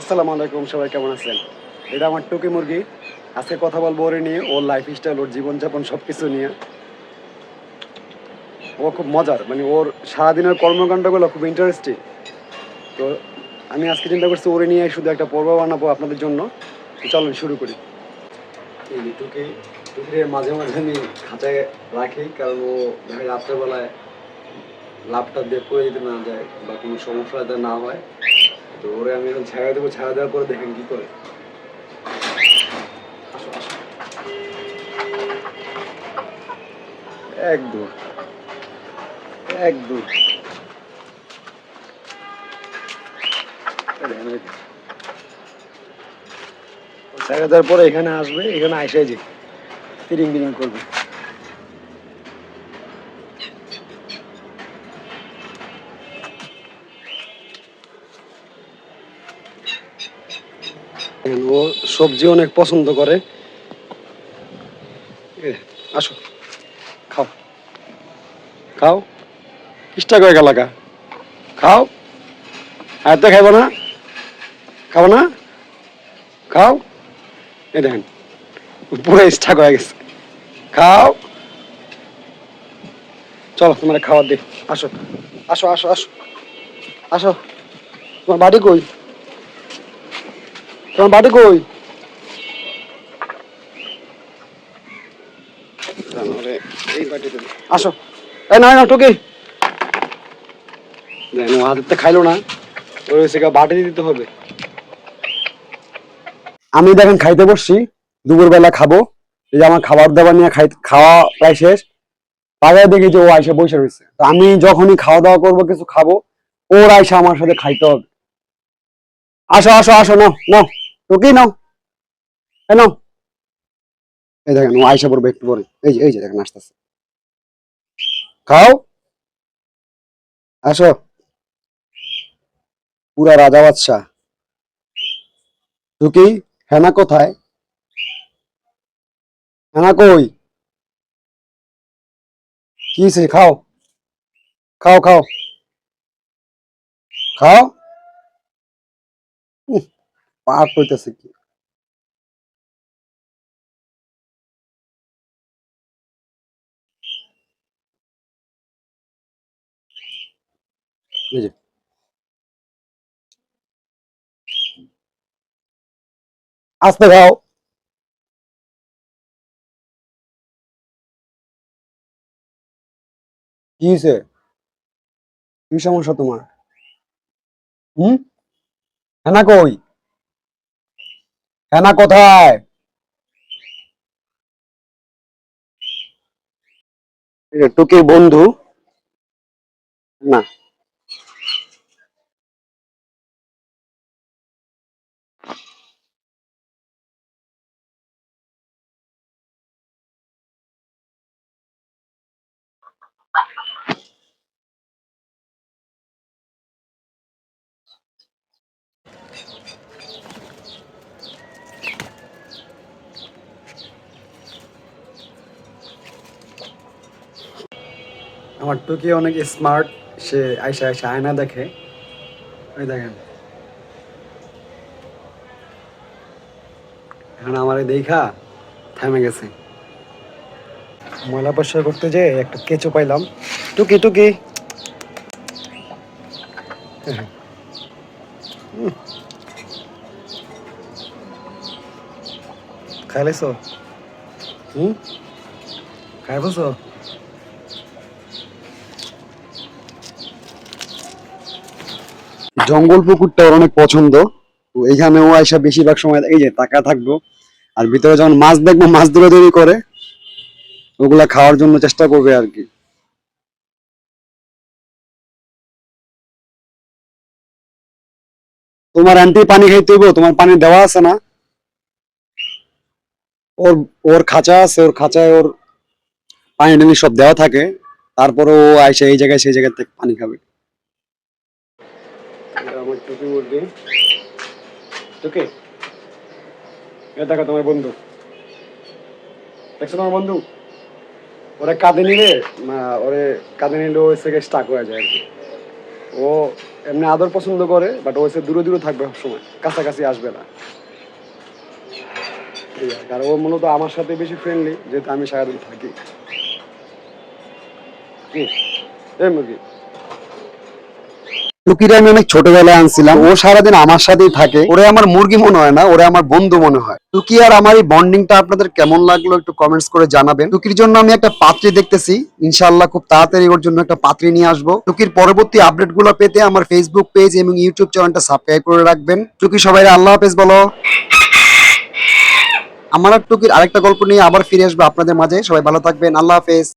আসসালামু আলাইকুম, সবাই কেমন আছেন? এটা আমার টুকি মুরগি। আজকে কথা বলবো ওরে নিয়ে, ওর লাইফ স্টাইল, ওর জীবনযাপন সব কিছু নিয়ে। ও খুব মজার, মানে ওর সারাদিনের কর্মকাণ্ডগুলো খুব ইন্টারেস্টিং। তো আমি আজকে চিন্তা করছি ওরে নিয়ে শুধু একটা পর্ব বানাবো আপনাদের জন্য। তো চলুন শুরু করি। এই টুকিরে মাঝে মাঝে আমি খাঁচায় রাখি, কারণ ও দেখা যায় রাত্রেবেলায় লাভটা দিয়ে পড়ে যেতে না যায় বা কোনো সমস্যা যাতে না হয়। তো ওরে আমি এখন ছেড়ে দেবো, ছেড়ে দেওয়ার পরে দেখেন কি করে। আসো আসো, এক দূর, এক দূর। ছেড়ে দেওয়ার পরে এখানে আসবে, এখানে আইসে যে তিরিং বিরিং করবে। ও সবজি অনেক পছন্দ করে। আসো, খাও খাও, চেষ্টা করে গেলাকা, খাও। আর তো খাইবো না, খাবো না, খাও। এই দেখেন পুরো ইচ্ছা হয়ে গেছে, খাও। চলো তোমার খাবার দিই, আসো আসো আসো আসো আসো। তোমার বাড়ি কই? তোমার বাড়ি কই? এই বাড়িতে আসো। এই না না টুকি, দেখেন ও হাতে খাইলো না, ওর হয়েছে বাটি দিতে হবে। আমি দেখেন খাইতে বসছি, দুপুরবেলা খাবো। এই যে আমার খাবার দাবার নিয়ে খাওয়া প্রায় শেষ। বাজারে দেখি যে ও আইসা বসে রয়েছে, তো আমি যখনই খাওয়া দাওয়া করবো, কিছু খাবো, ওর আইসা আমার সাথে খাইতে হবে। আসো আসো আসো, নাও নাও, টুকি নাও, এই নাও। এই দেখেন ও আইসা পড়বে একটু পরে, এই যে দেখেন আসতেছে, খাও। আসো, পুরা রাজা বাদশাহ। টুকি, হেনা কোথায়? হেনা কই? কি হইছে? খাও খাও খাও খাও। পার কইতেছে কি? এই যে আস্তে খাও। কি হয়েছে? কি সমস্যা তোমার? হুম? হেনা কই? হেনা কোথায়? এটা টুকির বন্ধু না। আমার টুকি অনেক স্মার্ট, সে আইসা আইসা আয়না দেখে। ওই দেখেন, এখন আমার দেখা থেমে গেছে। ময়লা পরিষ্কার করতে যে একটা কেঁচো পাইলাম। টুকি টুকি, খাইলেছো? হুম, খাই বলছো? জঙ্গল পুকুরটা ওর অনেক পছন্দ। তো এইখানে ও আইসা বেশিরভাগ সময় এই যে তাকা থাকবো, আর ভিতরে যখন মাছ দেখবো, মাছ দৌড়াদৌড়ি করে ওগুলা খাওয়ার জন্য চেষ্টা করবে আর কি। তোমার আন্টি পানি খাইতে হইব, তোমার পানি দেওয়া আছে না? ওর ওর খাঁচা আছে, ওর খাঁচায় ওর পানি টানি সব দেওয়া থাকে। তারপরে ও আইসা এই জায়গায় সেই জায়গা থেকে পানি খাবে। এটা আমার টুকি মুরগি। টুকি, এটা দেখো তোমার বন্ধু, দেখছো তোমার বন্ধু? ওরে কাঁধে নিলে, ওরে কাঁধে নিলে ও থেকে স্টাক হয়ে যায় আর কি। ও ও এমনি আদর পছন্দ করে, বাট ও হচ্ছে দূরে দূরে থাকবে সবসময়, কাছাকাছি আসবে না। এই আর কি। আর ও মূলত আমার সাথে বেশি ফ্রেন্ডলি, যেহেতু আমি সারাদিন থাকি। কি এই মুরগি টুকিটা আমি অনেক ছোটবেলায় আনছিলাম, ও সারাদিন আমার সাথেই থাকে। ওরে আমার মুরগি মনে হয় না, ওরে আমার বন্ধু মনে হয়। টুকি আর আমার এই বন্ডিংটা আপনাদের কেমন লাগলো একটু কমেন্টস করে জানাবেন। টুকির জন্য আমি একটা পাত্রী দেখতেছি, ইনশাআল্লাহ খুব তাড়াতাড়ি ওর জন্য একটা পাত্রী নিয়ে আসবো। টুকির পরবর্তী আপডেট গুলো পেতে আমার ফেসবুক পেজ এবং ইউটিউব চ্যানেলটা সাবস্ক্রাইব করে রাখবেন। টুকি সবাই আল্লাহ হাফেজ বলো। আমার আর টুকির আরেকটা গল্প নিয়ে আবার ফিরে আসবো আপনাদের মাঝে। সবাই ভালো থাকবেন, আল্লাহ হাফেজ।